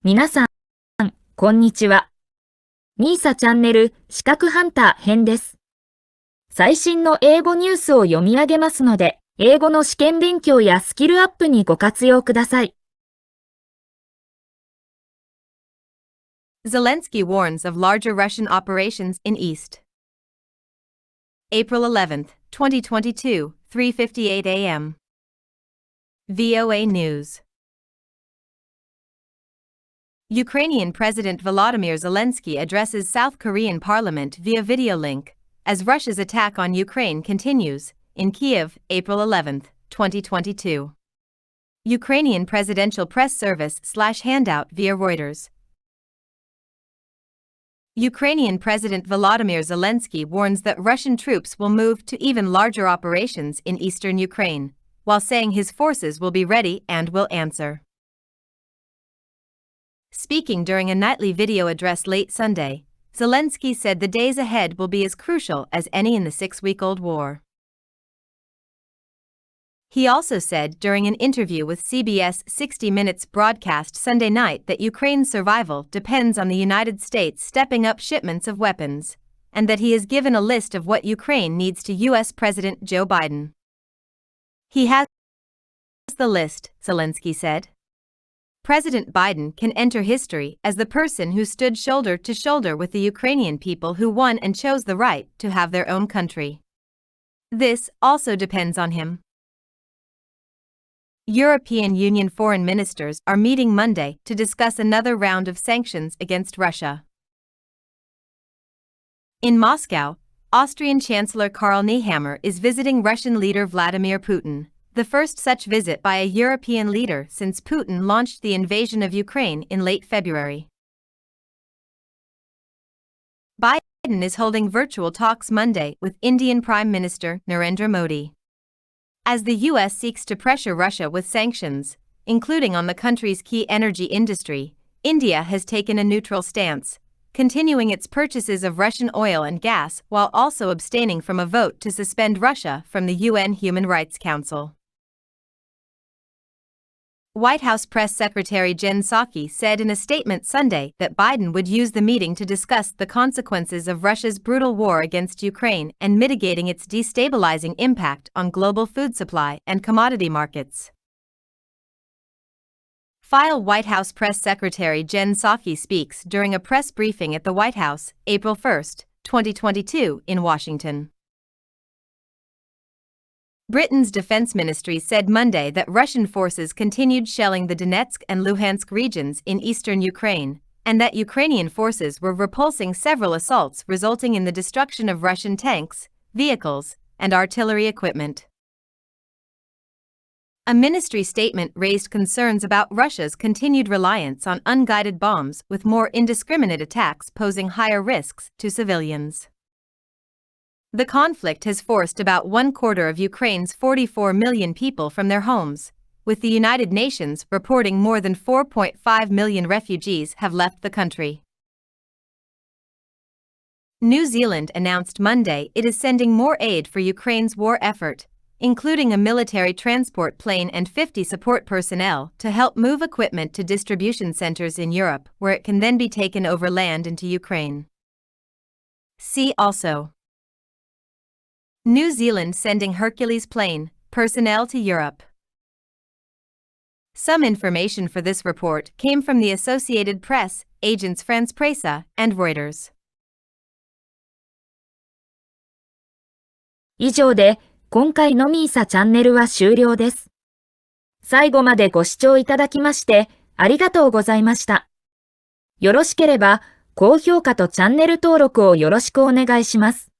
皆さん、こんにちは。みーさチャンネル資格ハンター編です。最新の英語ニュースを読み上げますので、英語の試験勉強やスキルアップにご活用ください。Zelenskyy warns of larger Russian operations in East. April 11, 2022, 3:58 a.m. VOA News. Ukrainian President Volodymyr Zelenskyy addresses South Korean parliament via video link, as Russia's attack on Ukraine continues, in Kiev, April 11, 2022. Ukrainian Presidential Press Service/handout via Reuters. Ukrainian President Volodymyr Zelenskyy warns that Russian troops will move to even larger operations in eastern Ukraine, while saying his forces will be ready and will answer. Speaking during a nightly video address late Sunday, Zelenskyy said the days ahead will be as crucial as any in the six-week-old war. He also said during an interview with CBS 60 Minutes broadcast Sunday night that Ukraine's survival depends on the United States stepping up shipments of weapons, and that he has given a list of what Ukraine needs to U.S. President Joe Biden. He has the list, Zelenskyy said. President Biden can enter history as the person who stood shoulder to shoulder with the Ukrainian people who won and chose the right to have their own country. This also depends on him. European Union foreign ministers are meeting Monday to discuss another round of sanctions against Russia. In Moscow, Austrian Chancellor Karl Nehammer is visiting Russian leader Vladimir Putin, the first such visit by a European leader since Putin launched the invasion of Ukraine in late February. Biden is holding virtual talks Monday with Indian Prime Minister Narendra Modi. As the U.S. seeks to pressure Russia with sanctions, including on the country's key energy industry, India has taken a neutral stance, continuing its purchases of Russian oil and gas while also abstaining from a vote to suspend Russia from the UN Human Rights Council. White House Press Secretary Jen Psaki said in a statement Sunday that Biden would use the meeting to discuss the consequences of Russia's brutal war against Ukraine and mitigating its destabilizing impact on global food supply and commodity markets. White House Press Secretary Jen Psaki speaks during a press briefing at the White House, April 1, 2022, in Washington. Britain's defense ministry said Monday that Russian forces continued shelling the Donetsk and Luhansk regions in eastern Ukraine, and that Ukrainian forces were repulsing several assaults resulting in the destruction of Russian tanks, vehicles, and artillery equipment. A ministry statement raised concerns about Russia's continued reliance on unguided bombs, with more indiscriminate attacks posing higher risks to civilians. The conflict has forced about 1/4 of Ukraine's 44 million people from their homes, with the United Nations reporting more than 4.5 million refugees have left the country. New Zealand announced Monday it is sending more aid for Ukraine's war effort, including a military transport plane and 50 support personnel to help move equipment to distribution centers in Europe where it can then be taken over land into Ukraine. See also: New Zealand sending Hercules plane personnel to Europe. Some information for this report came from the Associated Press, Agence France-Presse, and Reuters. 以上で今回のみーさチャンネルは終了です。最後までご視聴いただきましてありがとうございました。よろしければ高評価とチャンネル登録をよろしくお願いします。